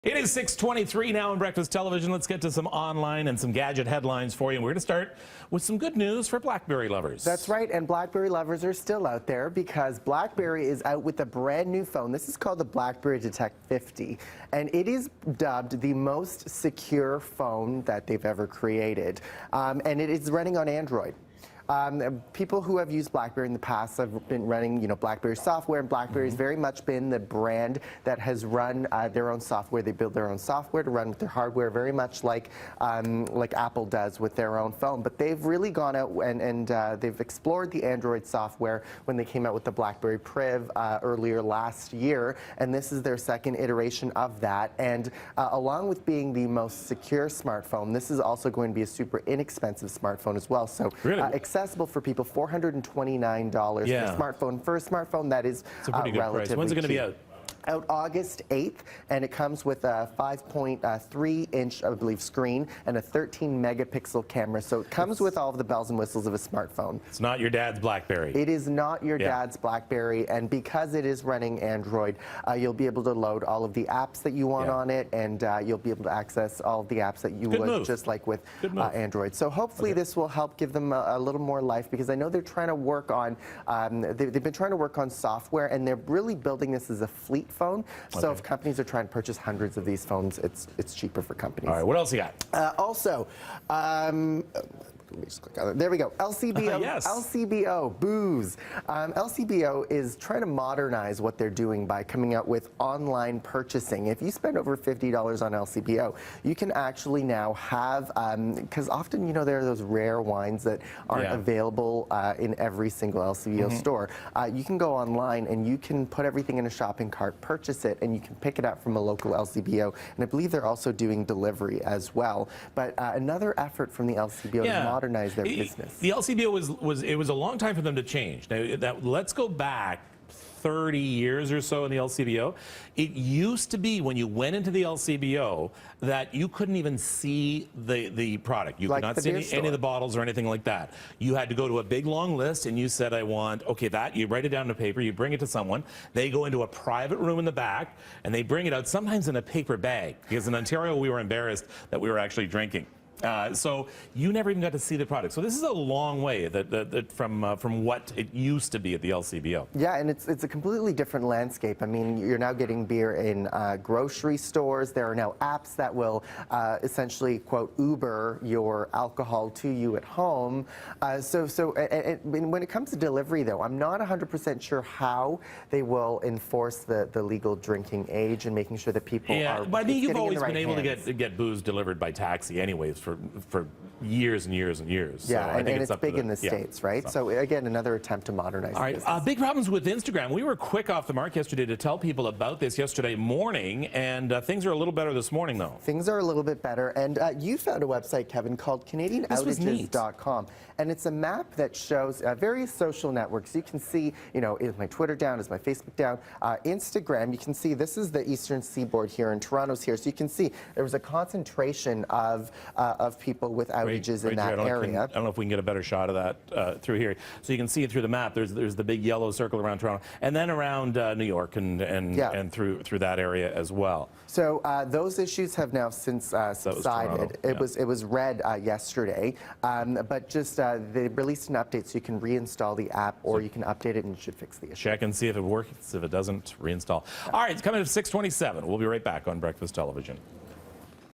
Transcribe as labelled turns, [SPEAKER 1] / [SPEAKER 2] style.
[SPEAKER 1] It is 6:23 now on Breakfast Television. Let's get to some online and some gadget headlines for you. We're going to start with some good news for BlackBerry lovers.
[SPEAKER 2] That's right, and BlackBerry lovers are still out there because BlackBerry is out with a brand new phone. This is called the BlackBerry DTEK50, and it is dubbed the most secure phone that they've ever created, and it is running on Android. People who have used BlackBerry in the past have been running, BlackBerry software, and BlackBerry's very much been the brand that has run their own software. They build their own software to run with their hardware, very much like Apple does with their own phone. But they've really gone out and they've explored the Android software when they came out with the BlackBerry Priv earlier last year, and this is their second iteration of that. And along with being the most secure smartphone, this is also going to be a super inexpensive smartphone as well. So
[SPEAKER 1] really?
[SPEAKER 2] Accessible for people, $429 for a smartphone. For a smartphone, that is
[SPEAKER 1] pretty good
[SPEAKER 2] relatively
[SPEAKER 1] price. When's it going to be out?
[SPEAKER 2] Out August 8th, and it comes with a 5.3-inch, I believe, screen and a 13-megapixel camera. So it comes with all of the bells and whistles of a smartphone.
[SPEAKER 1] It's not your dad's BlackBerry.
[SPEAKER 2] It is not your dad's BlackBerry, and because it is running Android, you'll be able to load all of the apps that you want on it, and you'll be able to access all of the apps that you would, just like with Android. So hopefully this will help give them a little more life, because I know they're trying to work on, they've been trying to work on software, and they're really building this as a fleet phone. So if companies are trying to purchase hundreds of these phones, it's cheaper for companies.
[SPEAKER 1] All right, what else you got?
[SPEAKER 2] Also, let me just click on it. There we go. LCBO. LCBO. Booze. LCBO is trying to modernize what they're doing by coming out with online purchasing. If you spend over $50 on LCBO, you can actually now have, because often, there are those rare wines that aren't available in every single LCBO store. You can go online and you can put everything in a shopping cart, purchase it, and you can pick it up from a local LCBO. And I believe they're also doing delivery as well. But another effort from the LCBO to modernize their business.
[SPEAKER 1] The LCBO was a long time for them to change. Now, let's go back 30 years or so in the LCBO. It used to be when you went into the LCBO that you couldn't even see the product. You could not see any of the bottles or anything like that. You had to go to a big long list and you said, I want, that, you write it down on paper, you bring it to someone, they go into a private room in the back and they bring it out, sometimes in a paper bag, because in Ontario we were embarrassed that we were actually drinking. So you never even got to see the product. So this is a long way from what it used to be at the LCBO. Yeah,
[SPEAKER 2] and it's a completely different landscape. I mean, you're now getting beer in grocery stores. There are now apps that will essentially, quote, Uber your alcohol to you at home. So when it comes to delivery, though, I'm not 100% sure how they will enforce the legal drinking age and making sure that people are
[SPEAKER 1] but I mean, you've always been able
[SPEAKER 2] hands.
[SPEAKER 1] to get booze delivered by taxi anyways for years and years and years.
[SPEAKER 2] Yeah,
[SPEAKER 1] so
[SPEAKER 2] and it's big in the States, right? So again, another attempt to modernize.
[SPEAKER 1] All right, big problems with Instagram. We were quick off the mark yesterday to tell people about this yesterday morning, and things are a little better this morning, though.
[SPEAKER 2] Things are a little bit better, and you found a website, Kevin, called CanadianOutages.com, and it's a map that shows various social networks. You can see, is my Twitter down, is my Facebook down, Instagram. You can see this is the Eastern Seaboard here, and Toronto's here, so you can see there was a concentration of people with outages in that area.
[SPEAKER 1] I don't know if we can get a better shot of that through here. So you can see it through the map. There's the big yellow circle around Toronto, and then around New York and through that area as well.
[SPEAKER 2] So those issues have now since subsided. It was red yesterday, but just they released an update so you can reinstall the app, or you can update it and it should fix the issue.
[SPEAKER 1] Check and see if it works. If it doesn't, reinstall. All right, it's coming at 6:27. We'll be right back on Breakfast Television.